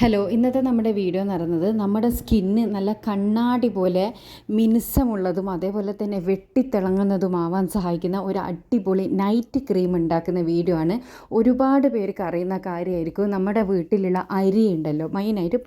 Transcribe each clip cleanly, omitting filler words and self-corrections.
Hello, ഇന്നത്തെ നമ്മുടെ video എന്ന് പറയുന്നത് നമ്മുടെ സ്കിന്ന് നല്ല കണ്ണാടി പോലെ മിനുസമുള്ളതും അതേപോലെ തന്നെ വെട്ടിത്തിളങ്ങുന്നതുമാവാൻ സഹായിക്കുന്ന ഒരു അടിപൊളി നൈറ്റ് ക്രീം ഉണ്ടാക്കുന്ന വീഡിയോ ആണ്. ഒരുപാട് പേർക്ക് അറിയുന്ന കാര്യമായിരിക്കും. നമ്മുടെ വീട്ടിലുള്ള അരി ഉണ്ടല്ലോ, മെയിനായിട്ട്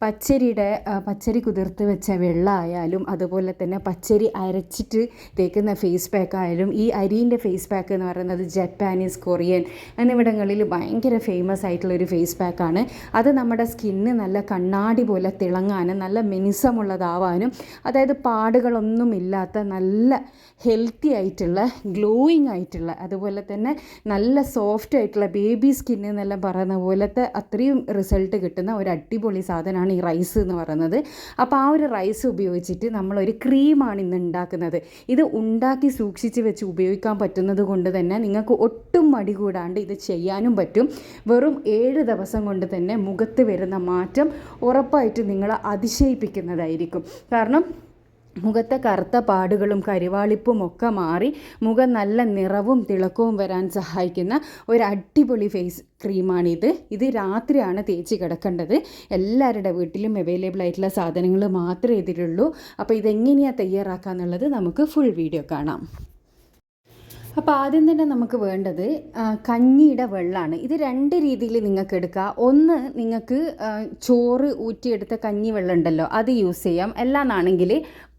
പച്ചരി കുതിർത്ത് വെച്ച വെള്ളമായാലും അതുപോലെ തന്നെ പച്ചരി അരച്ചിട്ട് തേക്കുന്ന ഫേസ് പാക്ക് ആയാലും, ഈ അരീൻ്റെ ഫേസ് പാക്ക് എന്ന് പറയുന്നത് ജപ്പാനീസ്, കൊറിയൻ എന്നിവിടങ്ങളിൽ ഭയങ്കര ഫേമസ് ആയിട്ടുള്ളൊരു ഫേസ് പാക്കാണ്. അത് നമ്മുടെ സ്കിന്ന് നല്ല കണ്ണാടി പോലെ തിളങ്ങാനും നല്ല മിനുസമുള്ളതാവാനും, അതായത് പാടുകളൊന്നുമില്ലാത്ത നല്ല ഹെൽത്തി ആയിട്ടുള്ള ഗ്ലോയിങ് ആയിട്ടുള്ള അതുപോലെ തന്നെ നല്ല സോഫ്റ്റ് ആയിട്ടുള്ള ബേബി സ്കിന്ന് എന്നെല്ലാം പറയുന്ന പോലത്തെ അത്രയും റിസൾട്ട് കിട്ടുന്ന ഒരു അടിപൊളി സാധനമാണ് ഈ റൈസ് എന്ന് പറയുന്നത്. അപ്പോൾ ആ ഒരു റൈസ് ഉപയോഗിച്ചിട്ട് നമ്മളൊരു ക്രീമാണ് ഇന്ന് ഉണ്ടാക്കുന്നത്. ഇത് ഉണ്ടാക്കി സൂക്ഷിച്ച് വെച്ച് ഉപയോഗിക്കാൻ പറ്റുന്നത് കൊണ്ട് തന്നെ നിങ്ങൾക്ക് ഒട്ടും മടി കൂടാണ്ട് ഇത് ചെയ്യാനും പറ്റും. വെറും 7 ദിവസം കൊണ്ട് തന്നെ മുഖത്ത് വരുന്ന മാറ്റം ഉറപ്പായിട്ട് നിങ്ങളെ അതിശയിപ്പിക്കുന്നതായിരിക്കും. കാരണം മുഖത്തെ കറുത്ത പാടുകളും കരിവാളിപ്പും ഒക്കെ മാറി മുഖം നല്ല നിറവും തിളക്കവും വരാൻ സഹായിക്കുന്ന ഒരു അടിപൊളി ഫേസ് ക്രീമാണിത്. ഇത് രാത്രിയാണ് തേച്ച് കിടക്കേണ്ടത്. എല്ലാവരുടെ വീട്ടിലും അവൈലബിൾ ആയിട്ടുള്ള സാധനങ്ങൾ മാത്രമേ ഇതിലുള്ളൂ. അപ്പോൾ ഇതെങ്ങനെയാണ് തയ്യാറാക്കുക എന്നുള്ളത് നമുക്ക് ഫുൾ വീഡിയോ കാണാം. അപ്പോൾ ആദ്യം തന്നെ നമുക്ക് വേണ്ടത് കഞ്ഞിയുടെ വെള്ളമാണ്. ഇത് 2 രീതിയിൽ നിങ്ങൾക്ക് എടുക്കുക. ഒന്ന്, നിങ്ങൾക്ക് ചോറ് ഊറ്റിയെടുത്ത കഞ്ഞി വെള്ളം ഉണ്ടല്ലോ, അത് യൂസ് ചെയ്യാം. എല്ലാന്നാണെങ്കിൽ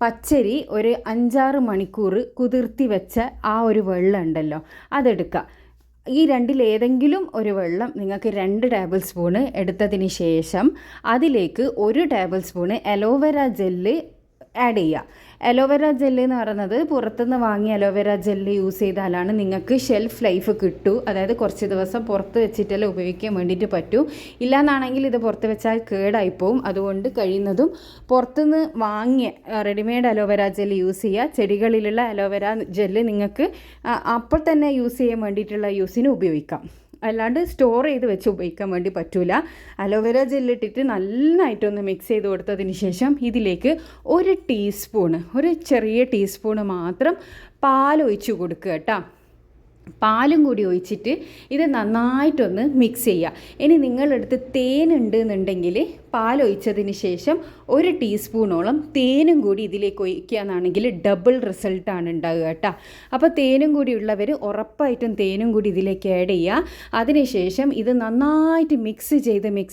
പച്ചരി ഒരു 5-6 മണിക്കൂർ കുതിർത്തി വെച്ച ആ ഒരു വെള്ളം ഉണ്ടല്ലോ, അതെടുക്കുക. ഈ 2-ൽ ഏതെങ്കിലും ഒരു വെള്ളം നിങ്ങൾക്ക് 2 ടേബിൾ സ്പൂണ് എടുത്തതിന് ശേഷം അതിലേക്ക് 1 table spoon aloe vera gel add ചെയ്യുക. അലോവേര ജെല്ല് എന്ന് പറയുന്നത് പുറത്തുനിന്ന് വാങ്ങിയ അലോവേര ജെല്ല് യൂസ് ചെയ്താലാണ് നിങ്ങൾക്ക് ഷെൽഫ് ലൈഫ് കിട്ടൂ. അതായത് കുറച്ച് ദിവസം പുറത്ത് വെച്ചിട്ടല്ലേ ഉപയോഗിക്കാൻ വേണ്ടിയിട്ട് പറ്റൂ. ഇല്ലയെന്നാണെങ്കിൽ ഇത് പുറത്ത് വെച്ചാൽ കേടായിപ്പോവും. അതുകൊണ്ട് കഴിയുന്നതും പുറത്തുനിന്ന് വാങ്ങിയ റെഡിമെയ്ഡ് അലോവേര ജെല്ല് യൂസ് ചെയ്യുക. ചെടികളിലുള്ള അലോവേര ജെല്ല് നിങ്ങൾക്ക് അപ്പോൾ തന്നെ യൂസ് ചെയ്യാൻ വേണ്ടിയിട്ടുള്ള യൂസിന് ഉപയോഗിക്കാം. അല്ലാണ്ട് സ്റ്റോർ ചെയ്ത് വെച്ച് ഉപയോഗിക്കാൻ വേണ്ടി പറ്റില്ല. അലോവേര ജെല്ലിട്ടിട്ട് നന്നായിട്ടൊന്ന് മിക്സ് ചെയ്ത് കൊടുത്തതിന് ശേഷം ഇതിലേക്ക് ഒരു ചെറിയ ടീസ്പൂണ് മാത്രം പാലൊഴിച്ച് കൊടുക്കുക കേട്ടോ. പാലും കൂടി ഒഴിച്ചിട്ട് ഇത് നന്നായിട്ടൊന്ന് മിക്സ് ചെയ്യുക. ഇനി നിങ്ങളെടുത്ത് തേനുണ്ട് എന്നുണ്ടെങ്കിൽ പാലൊഴിച്ചതിന് ശേഷം 1 ടീസ്പൂണോളം തേനും കൂടി ഇതിലേക്ക് ഒഴിക്കുകയാണെങ്കിൽ ഡബിൾ റിസൾട്ടാണ് ഉണ്ടാകുക കേട്ടോ. അപ്പോൾ തേനും കൂടി ഉള്ളവർ ഉറപ്പായിട്ടും തേനും കൂടി ഇതിലേക്ക് ആഡ് ചെയ്യുക. അതിനുശേഷം ഇത് നന്നായിട്ട് മിക്സ്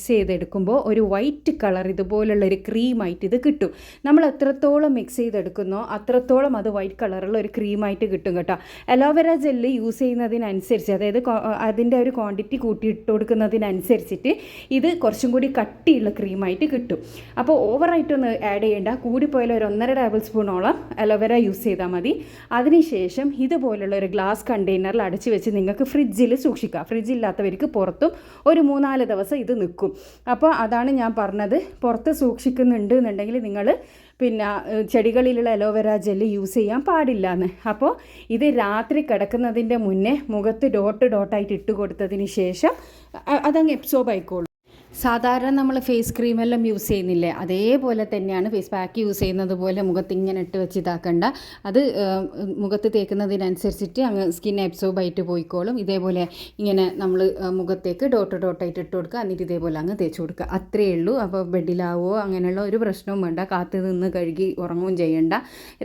ചെയ്തെടുക്കുമ്പോൾ ഒരു വൈറ്റ് കളർ ഇതുപോലുള്ളൊരു ക്രീമായിട്ട് ഇത് കിട്ടും. നമ്മൾ എത്രത്തോളം മിക്സ് ചെയ്തെടുക്കുന്നോ അത്രത്തോളം അത് വൈറ്റ് കളറുള്ള ഒരു ക്രീമായിട്ട് കിട്ടും കേട്ടോ. അലോവേര ജെല്ല് യൂസ് ചെയ്യുന്നതിനനുസരിച്ച്, അതായത് അതിൻ്റെ ഒരു ക്വാണ്ടിറ്റി കൂട്ടിയിട്ട് കൊടുക്കുന്നതിനനുസരിച്ചിട്ട് ഇത് കുറച്ചും കൂടി കട്ടിയുള്ള ക്രീമായിട്ട് കിട്ടും. അപ്പോൾ ഓവറായിട്ടൊന്ന് ആഡ് ചെയ്യേണ്ട. കൂടിപ്പോയാൽ ഒരു 1.5 ടേബിൾ സ്പൂണോളം അലോവേര യൂസ് ചെയ്താൽ മതി. അതിനുശേഷം ഇതുപോലുള്ള ഒരു ഗ്ലാസ് കണ്ടെയ്നറിൽ അടച്ചു വെച്ച് നിങ്ങൾക്ക് ഫ്രിഡ്ജിൽ സൂക്ഷിക്കാം. ഫ്രിഡ്ജില്ലാത്തവർക്ക് പുറത്തും ഒരു 3-4 ദിവസം ഇത് നിൽക്കും. അപ്പോൾ അതാണ് ഞാൻ പറഞ്ഞത്, പുറത്ത് സൂക്ഷിക്കുന്നുണ്ട് എന്നുണ്ടെങ്കിൽ നിങ്ങൾ ചെടികളിലുള്ള അലോവേര ജെല്ല് യൂസ് ചെയ്യാൻ പാടില്ല എന്ന്. അപ്പോൾ ഇത് രാത്രി കിടക്കുന്നതിൻ്റെ മുന്നേ മുഖത്ത് ഡോട്ടായിട്ട് ഇട്ട് കൊടുത്തതിന് ശേഷം അതങ്ങ് എബ്സോർബ് ആയിക്കോളും. സാധാരണ നമ്മൾ ഫേസ് ക്രീമെല്ലാം യൂസ് ചെയ്യുന്നില്ലേ, അതേപോലെ തന്നെയാണ് ഫേസ് പാക്ക് യൂസ് ചെയ്യുന്നത് പോലെ മുഖത്ത് ഇങ്ങനെ ഇട്ട് വെച്ച് ഇതാക്കണ്ട. അത് മുഖത്ത് തേക്കുന്നതിനനുസരിച്ചിട്ട് അങ്ങ് സ്കിൻ അബ്സോർബ് ആയിട്ട് പോയിക്കോളും. ഇതേപോലെ ഇങ്ങനെ നമ്മൾ മുഖത്തേക്ക് ഡോട്ടായിട്ട് ഇട്ട് കൊടുക്കുക. എന്നിട്ട് ഇതേപോലെ അങ്ങ് തേച്ച് കൊടുക്കുക. അത്രയേ ഉള്ളൂ. അപ്പോൾ ബെഡിലാവോ അങ്ങനെയുള്ള ഒരു പ്രശ്നവും വേണ്ട. കാത്തു നിന്ന് കഴുകി ഉറങ്ങുകയും ചെയ്യണ്ട.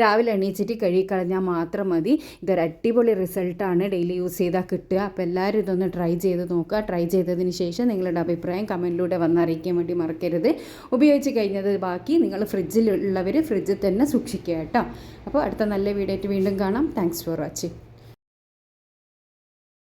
രാവിലെ എണീച്ചിട്ട് കഴുകിക്കളഞ്ഞാൽ മാത്രം മതി. ഇതൊരു അടിപൊളി റിസൾട്ടാണ് ഡെയിലി യൂസ് ചെയ്താൽ കിട്ടുക. അപ്പോൾ എല്ലാവരും ഇതൊന്ന് ട്രൈ ചെയ്ത് നോക്കുക. ട്രൈ ചെയ്തതിന് ശേഷം നിങ്ങളുടെ അഭിപ്രായം കമൻറ്റിലൂടെ വന്നറിയിക്കാൻ വേണ്ടി മറക്കരുത്. ഉപയോഗിച്ച് കഴിഞ്ഞത് ബാക്കി നിങ്ങൾ ഫ്രിഡ്ജിലുള്ളവർ ഫ്രിഡ്ജിൽ തന്നെ സൂക്ഷിക്കുക കേട്ടോ. അപ്പോൾ അടുത്ത നല്ല വീഡിയോ ആയിട്ട് വീണ്ടും കാണാം. Thanks for watching.